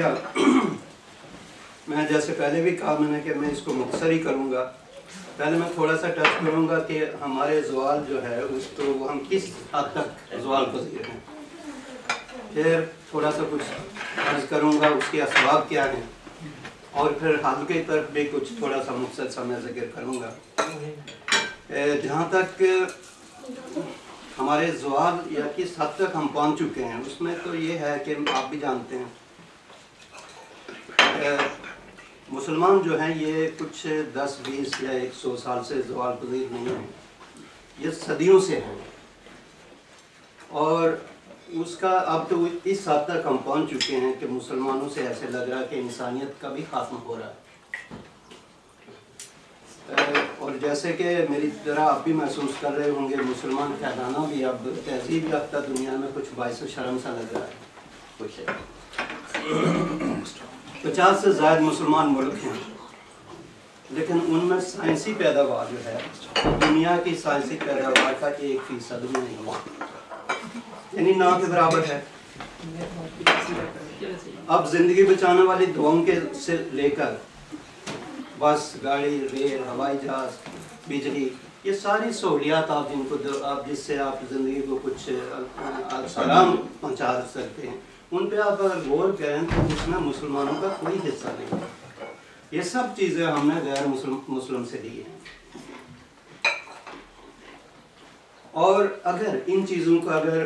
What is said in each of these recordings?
شکریہ. میں جیسے پہلے بھی کہا میں نے کہ میں اس کو مختصر ہی کروں گا. پہلے میں تھوڑا سا ٹچ کروں گا کہ ہمارے زوال جو ہے اس کو وہ ہم کس حد تک زوال پذیر ہیں. پھر تھوڑا سا کچھ عرض کروں گا اس کے اسباب کیا ہیں, اور پھر حل کی طرف بھی کچھ تھوڑا سا مختصر سا میں ذکر کروں گا. جہاں تک ہمارے زوال یا کس حد تک ہم پہنچ چکے ہیں اس میں تو یہ ہے کہ آپ بھی جانتے ہیں مسلمان جو ہیں یہ کچھ 10-20 یا 100 سال سے زوال پذیر نہیں ہیں, یہ صدیوں سے ہیں. اور اس کا اب تو اس حد تک ہم پہنچ چکے ہیں کہ مسلمانوں سے ایسے لگ رہا ہے کہ انسانیت کا بھی خاتمہ ہو رہا ہے. اور جیسے کہ میری طرح آپ بھی محسوس کر رہے ہوں گے, مسلمان کہلانا بھی اب تہذیب یافتہ دنیا میں کچھ باعث شرم سا لگ رہا ہے. کچھ 50 سے زائد مسلمان ملک ہیں, لیکن ان میں سائنسی پیداوار جو ہے دنیا کی سائنسی پیداوار کا 1% بھی نہیں ہوا, یعنی نہ کے برابر ہے. اب زندگی بچانے والی دواؤں کے سے لے کر بس, گاڑی, ریل, ہوائی جہاز, بجلی, یہ ساری سہولیات آپ جن کو آپ جس سے آپ زندگی کو کچھ آرام پہنچا سکتے ہیں, ان پہ آپ اگر غور کریں تو اس میں مسلمانوں کا کوئی حصہ نہیں. یہ سب چیزیں ہم نے غیر مسلم سے لی ہیں. اور اگر ان چیزوں کو اگر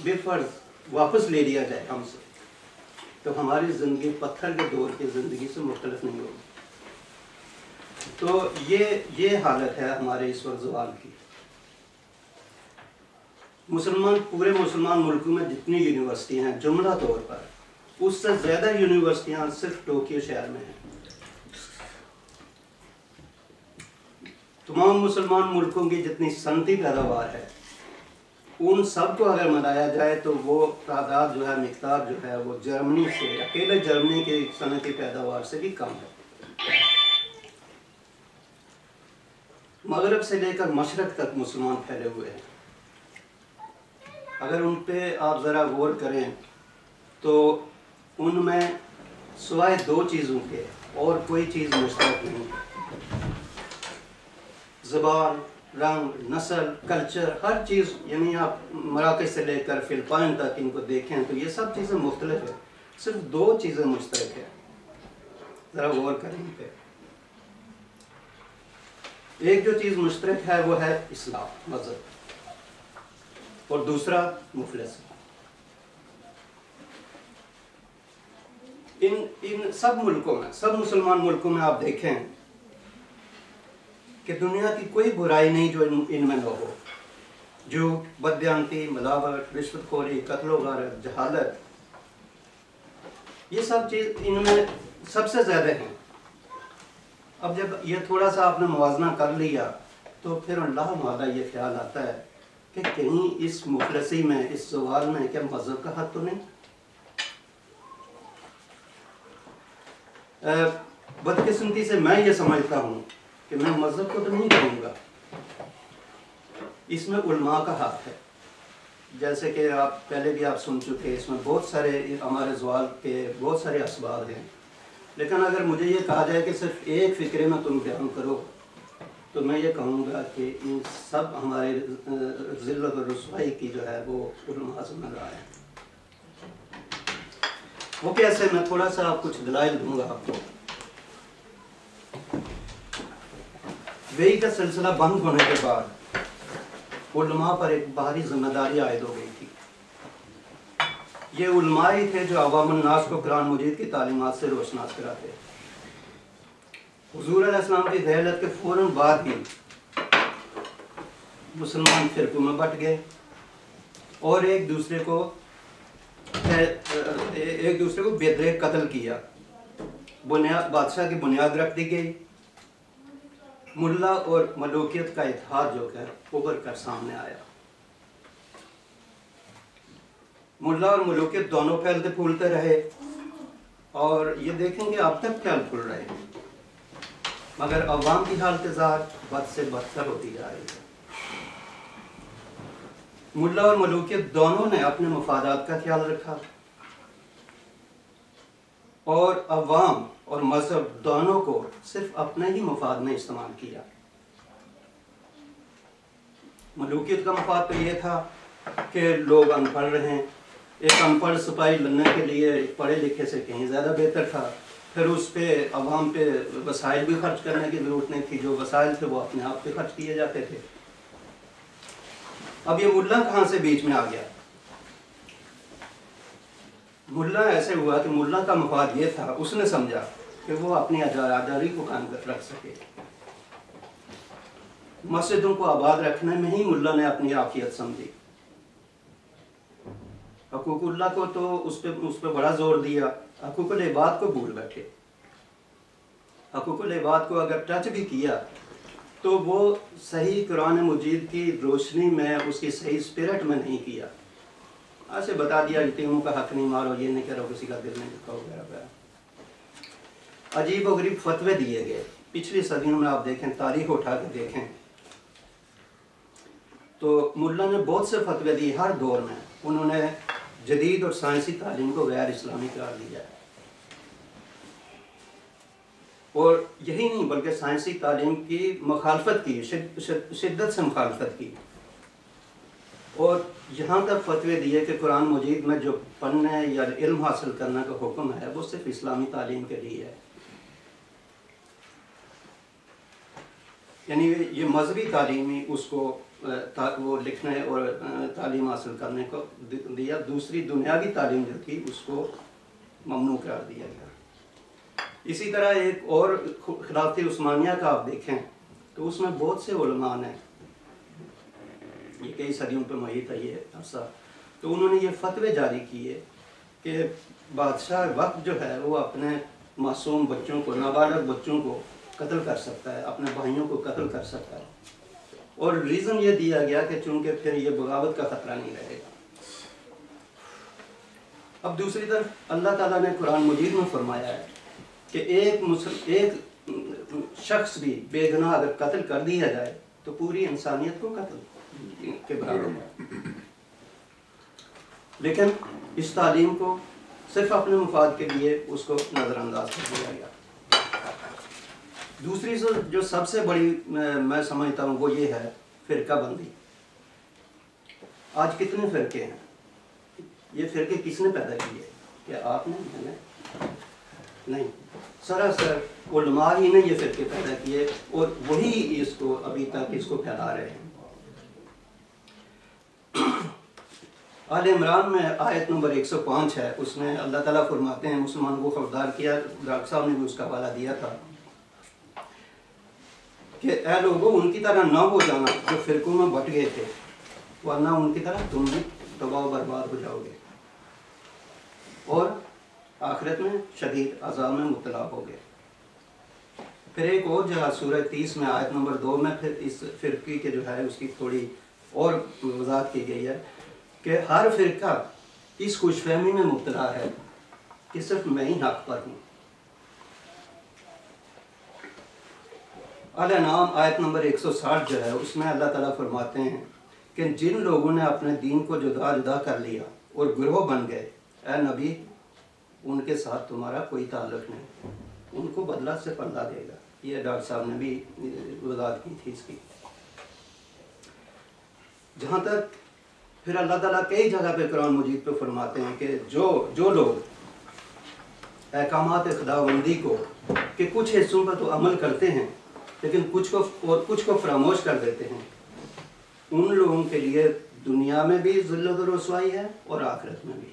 بے فرض واپس لے لیا جائے ہم سے, تو ہماری زندگی پتھر کے دور کی زندگی سے مختلف نہیں ہوگی. تو یہ حالت ہے ہمارے اس وقت زوال کی. پورے مسلمان ملکوں میں جتنی یونیورسٹیاں ہیں جملہ طور پر, اس سے زیادہ یونیورسٹیاں صرف ٹوکیو شہر میں ہیں. تمام مسلمان ملکوں کی جتنی صنعتی پیداوار ہے ان سب کو اگر ملایا جائے تو وہ تعداد جو ہے, مقدار جو ہے وہ جرمنی سے, اکیلے جرمنی کی صنعتی پیداوار سے بھی کم ہے. مغرب سے لے کر مشرق تک مسلمان پھیلے ہوئے ہیں. اگر ان پہ آپ ذرا غور کریں تو ان میں سوائے 2 چیزوں کے اور کوئی چیز مشترک نہیں. زبان, رنگ, نسل, کلچر, ہر چیز, یعنی آپ مراکش سے لے کر فلپائن تک ان کو دیکھیں تو یہ سب چیزیں مختلف ہیں, صرف 2 چیزیں مشترک ہیں. ذرا غور کریں ان پہ. ایک جو چیز مشترک ہے وہ ہے اسلام, مذہب, اور دوسرا مفلس. ان سب ملکوں میں, سب مسلمان ملکوں میں آپ دیکھیں کہ دنیا کی کوئی برائی نہیں جو ان میں نہ ہو. جو بددیانتی, ملاوٹ, رشوت خوری, قتل و غارت, جہالت, یہ سب چیز ان میں سب سے زیادہ ہیں. اب جب یہ تھوڑا سا آپ نے موازنہ کر لیا تو پھر اللہ تعالیٰ یہ خیال آتا ہے کہ کہیں اس مفلسی میں, اس زوال میں کیا مذہب کا حق تو نہیں. بدقسمتی سے میں یہ سمجھتا ہوں کہ میں مذہب کو تو نہیں کہوں گا, اس میں علماء کا حق ہے. جیسے کہ آپ پہلے بھی آپ سن چکے, اس میں بہت سارے ہمارے زوال کے بہت سارے اسباب ہیں. لیکن اگر مجھے یہ کہا جائے کہ صرف ایک فکرے میں تم بیان کرو تو میں یہ کہوں گا کہ ان سب ہمارے ذلت و رسوائی کی جو ہے وہ علماء ذمہ دار ہے. وہ کیسے, میں تھوڑا سا کچھ دلائل دوں گا آپ کو. وحی کا سلسلہ بند ہونے کے بعد علماء پر ایک باہری ذمہ داری عائد ہو گئی تھی. یہ علماء ہی تھے جو عوام الناس کو قرآن مجید کی تعلیمات سے روشناس کراتے. حضور علیہ السلام کی رحلت کے فوراً بعد ہی مسلمان فرقوں میں بٹ گئے اور ایک دوسرے کو بے قتل کیا. بادشاہ کی بنیاد رکھ دی گئی. ملا اور ملوکیت کا اتحاد جو ہے ابھر کر سامنے آیا. ملا اور ملوکیت دونوں پھیلتے پھولتے رہے, اور یہ دیکھیں گے اب تک پھیل پھول رہے ہیں, مگر عوام کی حالت بد سے بدتر ہوتی جا رہی ہے. ملا اور ملوکیت دونوں نے اپنے مفادات کا خیال رکھا. اور عوام اور مذہب دونوں کو صرف اپنے ہی مفاد میں استعمال کیا۔ ملوکیت کا مفاد تو یہ تھا کہ لوگ ان پڑھ رہے ہیں، ایک ان پڑھ سپاہی لڑنے کے لیے پڑھے لکھے سے کہیں زیادہ بہتر تھا۔ پھر اس پہ عوام پہ وسائل بھی خرچ کرنے کی ضرورت نہیں تھی، جو وسائل تھے وہ اپنے آپ پہ خرچ کیے جاتے تھے۔ اب یہ ملا کہاں سے بیچ میں آ گیا؟ ملا ایسے ہوا کہ ملا کا مفاد یہ تھا، اس نے سمجھا کہ وہ اپنی آزادی کو قائم رکھ سکے۔ مسجدوں کو آباد رکھنے میں ہی ملا نے اپنی عافیت سمجھی۔ حقوق اللہ کو تو اس پہ بڑا زور دیا، حقوق العباد کو بھول بیٹھے۔ حقوق العباد کو اگر ٹچ بھی کیا تو وہ صحیح قرآن مجید کی روشنی میں، اس کی صحیح اسپرٹ میں نہیں کیا۔ ایسے بتا دیا یتیموں کا حق نہیں مارو، یہ نہیں کرو، کسی کا دل نہیں دکھاؤ وغیرہ۔ عجیب و غریب فتوے دیے گئے۔ پچھلی صدیوں میں آپ دیکھیں، تاریخ اٹھا کے دیکھیں تو ملا نے بہت سے فتوے دیے ہر دور میں۔ انہوں نے جدید اور سائنسی تعلیم کو غیر اسلامی قرار دیا ہے، اور یہی نہیں بلکہ سائنسی تعلیم کی مخالفت کی، شدت سے مخالفت کی، اور یہاں تک فتوے دیے کہ قرآن مجید میں جو پڑھنے یا علم حاصل کرنے کا حکم ہے وہ صرف اسلامی تعلیم کے لیے ہے۔ یعنی یہ مذہبی تعلیمی اس کو وہ لکھنے اور تعلیم حاصل کرنے کو دیا، دوسری دنیاوی تعلیم جو تھی اس کو ممنوع قرار دیا گیا۔ اسی طرح ایک اور خلافت عثمانیہ کا آپ دیکھیں تو اس میں بہت سے علماء نے، یہ کئی صدیوں پہ محیط ہے یہ عرصہ، تو انہوں نے یہ فتوے جاری کیے کہ بادشاہ وقت جو ہے وہ اپنے معصوم بچوں کو، نابالغ بچوں کو قتل کر سکتا ہے، اپنے بھائیوں کو قتل کر سکتا ہے، اور ریزن یہ دیا گیا کہ چونکہ پھر یہ بغاوت کا خطرہ نہیں رہے گا۔ اب دوسری طرف اللہ تعالیٰ نے قرآن مجید میں فرمایا ہے کہ ایک شخص بھی بے گناہ اگر قتل کر دیا جائے تو پوری انسانیت کو قتل کے برابر ہے۔ لیکن اس تعلیم کو صرف اپنے مفاد کے لیے اس کو نظر انداز کر دیا گیا۔ دوسری جو سب سے بڑی میں سمجھتا ہوں وہ یہ ہے فرقہ بندی۔ آج کتنے فرقے ہیں؟ یہ فرقے کس نے پیدا کیے؟ کیا آپ نے؟ میں نے نہیں، سراسر علماء ہی نے یہ فرقے پیدا کیے، اور وہی اس کو ابھی تک اس کو پھیلا رہے ہیں۔ آل عمران میں آیت نمبر 105 ہے، اس میں اللہ تعالیٰ فرماتے ہیں، مسلمان کو خبردار کیا، ڈاکٹر صاحب نے بھی اس کا حوالہ دیا تھا کہ اے لوگوں ان کی طرح نہ ہو جانا جو فرقوں میں بٹ گئے تھے، ورنہ ان کی طرح تم بھی تباہ و برباد ہو جاؤ گے اور آخرت میں شدید عذاب میں مبتلا ہوگے۔ پھر ایک اور جگہ سورہ 30 میں آیت نمبر 2 میں پھر اس فرقے کے جو ہے اس کی تھوڑی اور وضاحت کی گئی ہے کہ ہر فرقہ اس خوش فہمی میں مبتلا ہے کہ صرف میں ہی حق پر ہوں۔ الانعام آیت نمبر 160 جو ہے اس میں اللہ تعالیٰ فرماتے ہیں کہ جن لوگوں نے اپنے دین کو جدا جدا کر لیا اور گروہ بن گئے، اے نبی ان کے ساتھ تمہارا کوئی تعلق نہیں، ان کو بدلہ سے پردہ دے گا۔ یہ ڈاکٹر صاحب نے بھی وضاحت کی تھی اس کی۔ جہاں تک پھر اللہ تعالیٰ کئی جگہ پہ قرآن مجید پہ فرماتے ہیں کہ جو لوگ احکامات خداوندی کو کہ کچھ حصوں پر تو عمل کرتے ہیں لیکن کچھ کو فراموش کر دیتے ہیں، ان لوگوں کے لیے دنیا میں بھی ذلت و رسوائی ہے اور آخرت میں بھی۔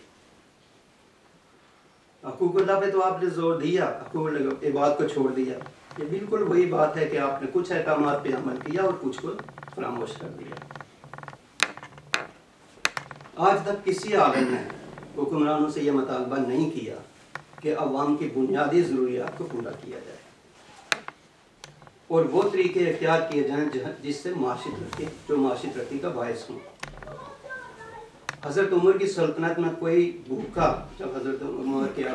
حقوق اللہ پہ تو آپ نے زور دیا، حقوق عباد کو چھوڑ دیا۔ یہ بالکل وہی بات ہے کہ آپ نے کچھ احکامات پہ عمل کیا اور کچھ کو فراموش کر دیا۔ آج تک کسی عالم نے حکمرانوں سے یہ مطالبہ نہیں کیا کہ عوام کی بنیادی ضروریات کو پورا کیا جائے اور وہ طریقے اختیار کیے جائیں جس سے معاشی ترقی کا باعث ہوں۔ حضرت عمر کی سلطنت میں کوئی بھوکا، جب حضرت عمر کے